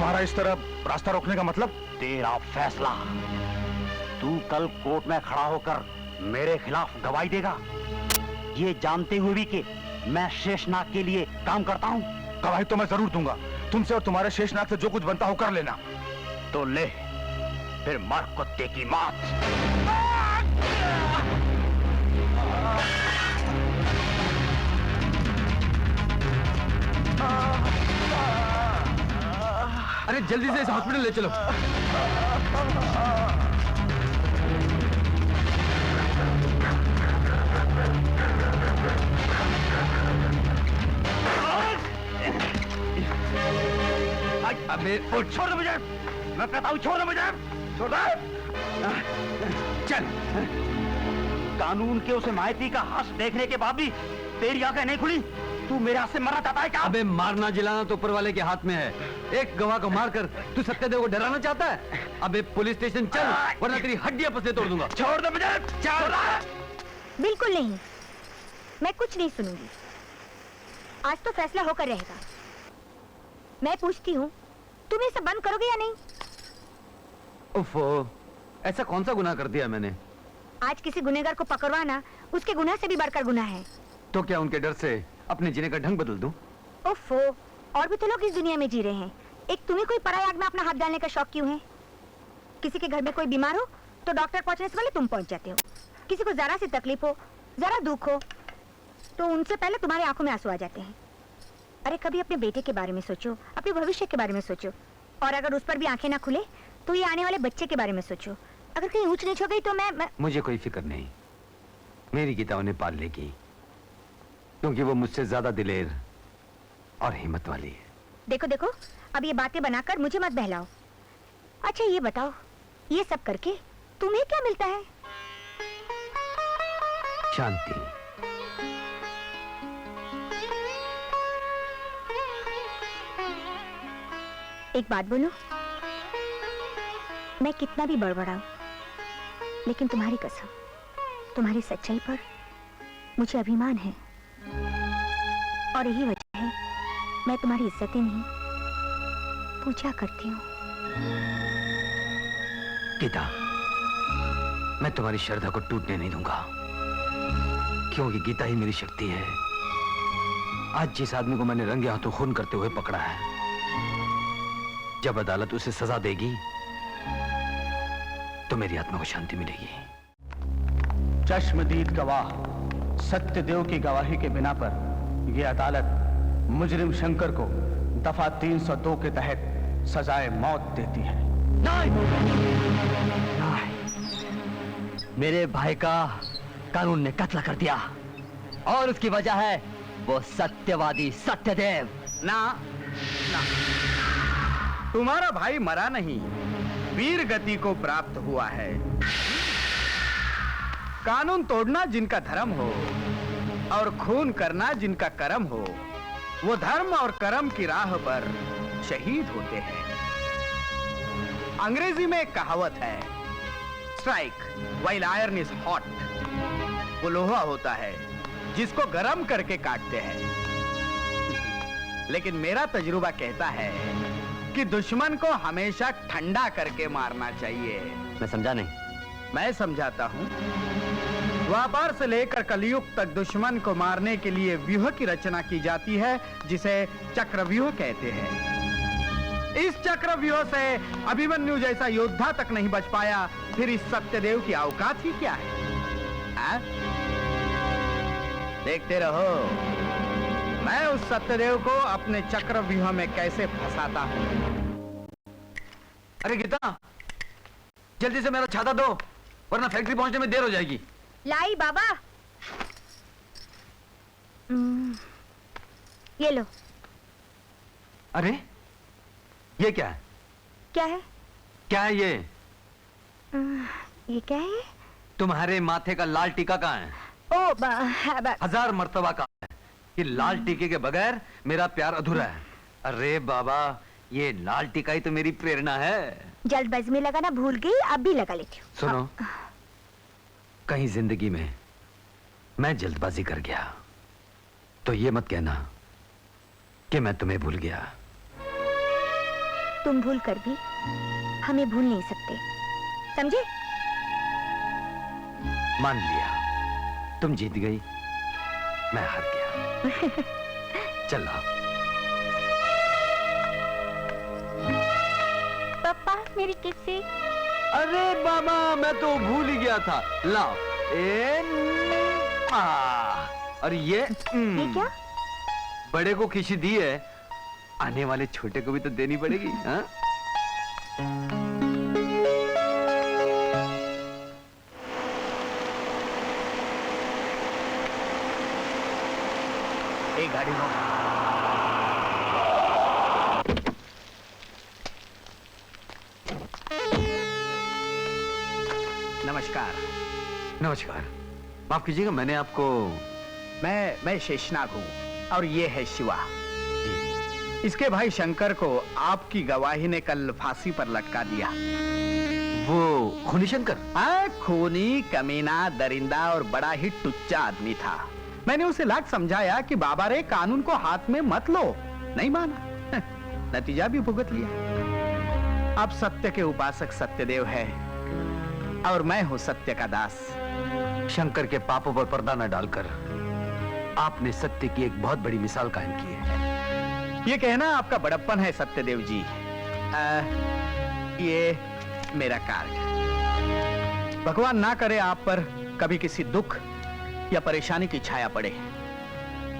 तुम्हारा इस तरह रास्ता रोकने का मतलब? तेरा फैसला। तू कल कोर्ट में खड़ा होकर मेरे खिलाफ गवाही देगा, ये जानते हुए भी कि मैं शेषनाग के लिए काम करता हूँ। गवाही तो मैं जरूर दूंगा। तुमसे और तुम्हारे शेषनाग से जो कुछ बनता हो कर लेना। तो ले, फिर मर कुत्ते की मौत। अरे जल्दी से इस हॉस्पिटल ले चलो। अबे छोड़ दो मुझे, मैं कहता हूँ छोड़ दो मुझे, छोड़ दो। चल। कानून के उस माइती का हंस देखने के बाद भी तेरी आंखें नहीं खुली? तू मेरे हाथ से मरना चाहता है क्या? अबे मारना जिलाना तो ऊपर वाले के हाथ में है। एक गवाह को मारकर तू सत्यदेव को डराना चाहता है? अबे पुलिस स्टेशन चल, वरना तेरी हड्डियां पसले तोड़ दूंगा। छोड़ दो मुझे, चल। बिल्कुल नहीं, मैं कुछ नहीं सुनूंगी। आज तो फैसला होकर रहेगा। मैं पूछती हूँ, तुम ये सब बंद करोगे या नहीं? उफ़ो, ऐसा कौन सा गुनाह कर दिया मैंने? आज किसी गुनहगार को पकड़वाना उसके गुनाह से भी बढ़कर गुनाह है। तो क्या उनके डर से अपने जीने का ढंग बदल दूं? ओफो, और भी तो लोग इस दुनिया में जी रहे हैं। एक तुम्हें कोई पराई आग में अपना हाथ डालने का शौक क्यों है? किसी के घर में कोई बीमार हो तो डॉक्टर पहुंचने से पहले तुम पहुंच जाते हो। किसी को जरा सी तकलीफ हो, जरा दुख हो, तो उनसे पहले तुम्हारी आंखों में आंसू आ जाते हैं। अरे कभी अपने बेटे के बारे में सोचो, अपने भविष्य के बारे में सोचो, और अगर उस पर भी आंखें ना खुले तो ये आने वाले बच्चे के बारे में सोचो। अगर कहीं ऊंच नीच हो गई तो मैं मुझे कोई फिक्र नहीं, मेरी गीता उन्हें पाल लेगी, क्योंकि वो मुझसे ज्यादा दिलेर और हिम्मत वाली है। देखो देखो, अब ये बातें बनाकर मुझे मत बहलाओ। अच्छा ये बताओ, ये सब करके तुम्हें क्या मिलता है? शांति। एक बात बोलूं, मैं कितना भी बड़बड़ाऊं, लेकिन तुम्हारी कसम, तुम्हारी सच्चाई पर मुझे अभिमान है, और यही वजह है मैं तुम्हारी इज्जतें नहीं पूजा करती हूँ। गीता, मैं तुम्हारी श्रद्धा को टूटने नहीं दूंगा, क्योंकि गीता ही मेरी शक्ति है। आज जिस आदमी को मैंने रंगे हाथों खून करते हुए पकड़ा है, जब अदालत उसे सजा देगी तो मेरी आत्मा को शांति मिलेगी। चश्मदीद गवाह सत्यदेव की गवाही के बिना पर यह अदालत मुजरिम शंकर को दफा 302 के तहत सजाए मौत देती है। मेरे भाई का कानून ने कत्ल कर दिया, और उसकी वजह है वो सत्यवादी सत्यदेव। ना, तुम्हारा भाई मरा नहीं, वीर गति को प्राप्त हुआ है। कानून तोड़ना जिनका धर्म हो और खून करना जिनका कर्म हो, वो धर्म और कर्म की राह पर शहीद होते हैं। अंग्रेजी में एक कहावत है, strike while iron is hot. वो लोहा होता है जिसको गरम करके काटते हैं, लेकिन मेरा तजुर्बा कहता है कि दुश्मन को हमेशा ठंडा करके मारना चाहिए। मैं समझा नहीं। मैं समझाता हूँ। व्यापार से लेकर कलयुग तक दुश्मन को मारने के लिए व्यूह की रचना की जाती है, जिसे चक्रव्यूह कहते हैं। इस चक्रव्यूह से अभिमन्यु जैसा योद्धा तक नहीं बच पाया, फिर इस सत्यदेव की औकात ही क्या है? देखते रहो मैं उस सत्यदेव को अपने चक्रव्यूह में कैसे फंसाता हूं। अरे गीता, जल्दी से मेरा छाता दो, वरना फैक्ट्री पहुंचने में देर हो जाएगी। लाई बाबा। ये लो। अरे ये क्या है? क्या है? क्या है ये? ये क्या है? तुम्हारे माथे का लाल टीका कहाँ है? ओ 1000 मर्तबा का है कि लाल टीके के बगैर मेरा प्यार अधूरा है। अरे बाबा, ये लाल टीका ही तो मेरी प्रेरणा है। जल्दबाजी में लगाना भूल गई, अब भी लगा लेती हूँ। सुनो, कहीं जिंदगी में मैं जल्दबाजी कर गया तो ये मत कहना कि मैं तुम्हें भूल गया। तुम भूल कर भी हमें भूल नहीं सकते, समझे? मान लिया, तुम जीत गई, मैं हार गया। चल आओ। पापा मेरी किस्सी। अरे बाबा, मैं तो भूल ही गया था। लाओ। और ये क्या? बड़े को खिशी दी है, आने वाले छोटे को भी तो देनी पड़ेगी। हाँ? एक गाड़ी लो। नमस्कार। नमस्कार, माफ कीजिएगा, मैंने आपको। मैं शेषनाग हूँ और ये है शिवा। इसके भाई शंकर को आपकी गवाही ने कल फांसी पर लटका दिया। वो खूनी शंकर? हाँ, खूनी, कमीना, दरिंदा और बड़ा ही टुच्चा आदमी था। मैंने उसे लाख समझाया कि बाबा रे कानून को हाथ में मत लो, नहीं माना। नतीजा भी भुगत लिया। अब सत्य के उपासक सत्यदेव है और मैं हूं सत्य का दास। शंकर के पापों पर पर्दा न डालकर आपने सत्य की एक बहुत बड़ी मिसाल कायम की है। ये कहना आपका बड़प्पन है सत्यदेव जी। ये मेरा कार्ड। भगवान ना करे आप पर कभी किसी दुख या परेशानी की छाया पड़े,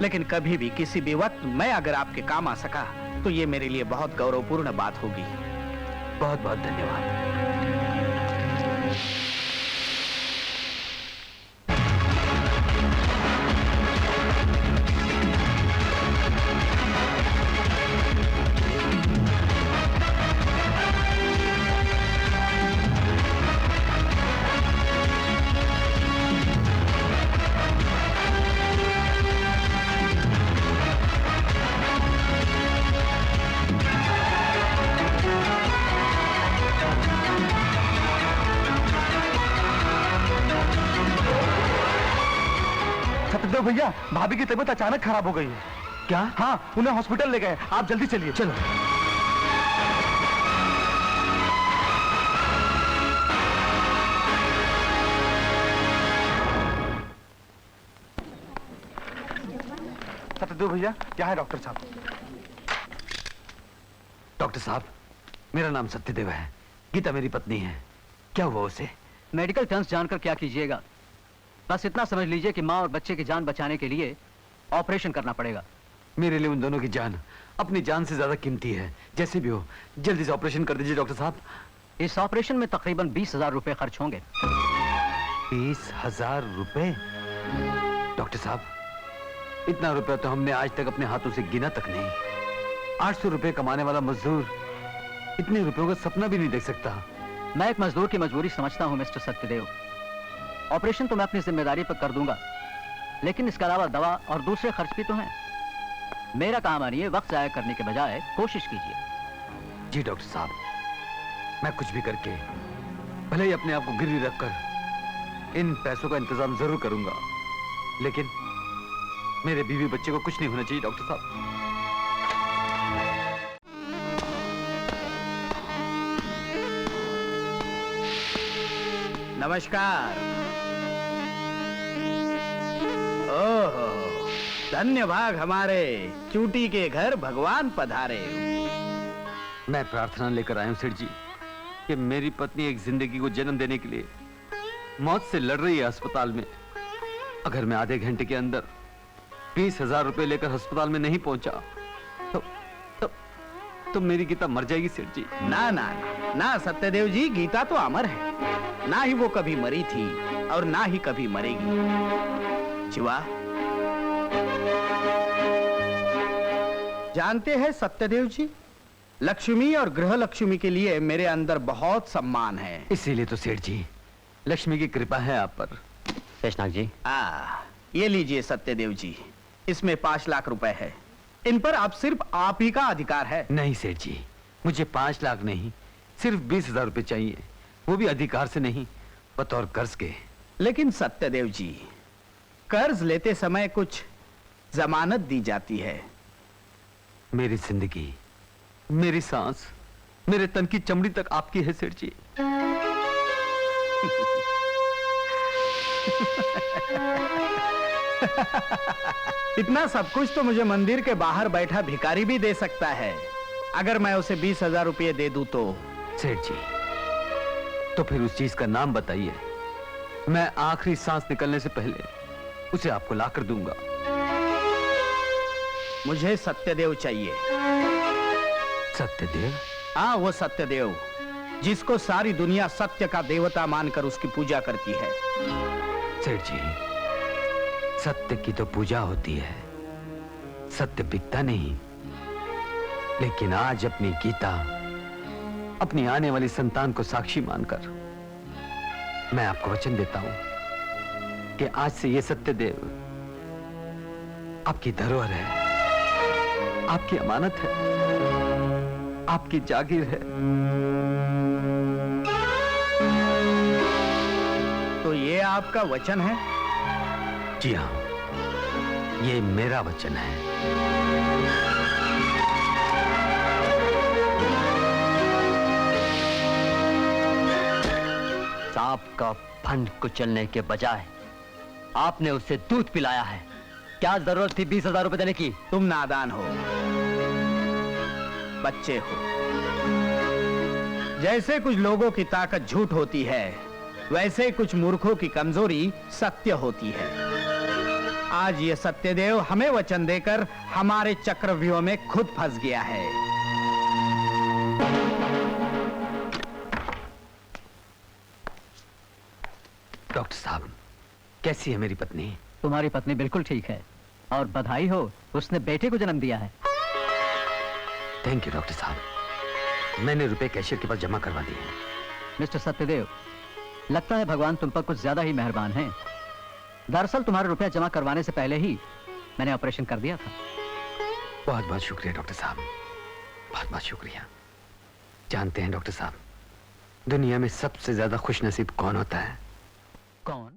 लेकिन कभी भी किसी भी वक्त मैं अगर आपके काम आ सका तो ये मेरे लिए बहुत गौरवपूर्ण बात होगी। बहुत बहुत धन्यवाद। सत्यदेव भैया, भाभी की तबीयत अचानक खराब हो गई है। क्या? हाँ, उन्हें हॉस्पिटल ले गए, आप जल्दी चलिए। चलो। सत्यदेव भैया, क्या है डॉक्टर साहब? डॉक्टर साहब, मेरा नाम सत्यदेव है, गीता मेरी पत्नी है। क्या हुआ उसे? मेडिकल टर्म्स जानकर क्या कीजिएगा, बस इतना समझ लीजिए कि माँ और बच्चे की जान बचाने के लिए ऑपरेशन करना पड़ेगा। मेरे लिए उन दोनों की जान अपनी जान से ज्यादा कीमती है। जैसे भी हो जल्दी से ऑपरेशन कर दीजिए डॉक्टर साहब। इस ऑपरेशन में तकरीबन 20,000 रुपए खर्च होंगे। 20,000 रुपए? डॉक्टर साहब, इतना रुपया तो हमने आज तक अपने हाथों से गिना तक नहीं। 800 रुपए कमाने वाला मजदूर इतने रुपयों का सपना भी नहीं देख सकता। मैं एक मजदूर की मजबूरी समझता हूँ मिस्टर सत्यदेव। ऑपरेशन तो मैं अपनी जिम्मेदारी पर कर दूंगा, लेकिन इसके अलावा दवा और दूसरे खर्च भी तो हैं। मेरा काम मानिए, वक्त जाया करने के बजाय कोशिश कीजिए। जी डॉक्टर साहब, मैं कुछ भी करके भले ही अपने आप को गिरवी रखकर इन पैसों का इंतजाम जरूर करूंगा, लेकिन मेरे बीवी बच्चे को कुछ नहीं होना चाहिए डॉक्टर साहब। नमस्कार। ओहो, धन्य भाग हमारे, चूटी के घर भगवान पधारे। मैं प्रार्थना लेकर आया हूं सेठ जी कि मेरी पत्नी एक जिंदगी को जन्म देने के लिए मौत से लड़ रही है अस्पताल में। अगर मैं आधे घंटे के अंदर 20,000 रुपए लेकर अस्पताल में नहीं पहुंचा तो मेरी गीता मर जाएगी सेठ जी। ना ना ना सत्यदेव जी, गीता तो अमर है। ना ही वो कभी मरी थी और ना ही कभी मरेगी। शिवा, जानते हैं सत्यदेव जी, लक्ष्मी और गृह लक्ष्मी के लिए मेरे अंदर बहुत सम्मान है। इसीलिए तो सेठ जी, लक्ष्मी की कृपा है आप पर। शेषनाग जी, ये लीजिए सत्यदेव जी, इसमें 5 लाख रुपए है। इन पर आप सिर्फ आप ही का अधिकार है। नहीं सेठ जी, मुझे 5 लाख नहीं, सिर्फ 20,000 रुपए चाहिए, वो भी अधिकार से नहीं, बतौर कर्ज के। लेकिन सत्यदेव जी, कर्ज लेते समय कुछ जमानत दी जाती है। मेरी जिंदगी, मेरी सांस, मेरे तन की चमड़ी तक आपकी है सेठ जी। इतना सब कुछ तो मुझे मंदिर के बाहर बैठा भिखारी भी दे सकता है। अगर मैं उसे 20,000 रुपये दे दूं तो। सेठ जी, तो फिर उस चीज का नाम बताइए, मैं आखिरी सांस निकलने से पहले उसे आपको लाकर दूंगा। मुझे सत्यदेव चाहिए। सत्यदेव? हाँ, वो सत्यदेव जिसको सारी दुनिया सत्य का देवता मानकर उसकी पूजा करती है। सेठ जी, सत्य की तो पूजा होती है, सत्य बिकता नहीं। लेकिन आज अपनी गीता, अपनी आने वाली संतान को साक्षी मानकर मैं आपको वचन देता हूं कि आज से ये सत्यदेव आपकी धरोहर है, आपकी अमानत है, आपकी जागीर है। तो ये आपका वचन है? जी हां, ये मेरा वचन है। सांप का फंड कुचलने के बजाय आपने उसे दूध पिलाया है। क्या जरूरत थी 20,000 रुपए देने की? तुम नादान हो, बच्चे हो। जैसे कुछ लोगों की ताकत झूठ होती है, वैसे कुछ मूर्खों की कमजोरी सत्य होती है। आज ये सत्यदेव हमें वचन देकर हमारे चक्रव्यूह में खुद फंस गया है। डॉक्टर साहब, कैसी है मेरी पत्नी? तुम्हारी पत्नी बिल्कुल ठीक है, और बधाई हो, उसने बेटे को जन्म दिया है। थैंक यू डॉक्टर साहब, मैंने रुपए कैशियर के पास जमा करवा दिए हैं। मिस्टर सत्यदेव, लगता है भगवान तुम पर कुछ ज्यादा ही मेहरबान हैं। दरअसल तुम्हारे रुपया जमा करवाने से पहले ही मैंने ऑपरेशन कर दिया था। बहुत बहुत शुक्रिया डॉक्टर साहब, बहुत बहुत शुक्रिया। जानते हैं डॉक्टर साहब, दुनिया में सबसे ज्यादा खुशनसीब कौन होता है? कौन?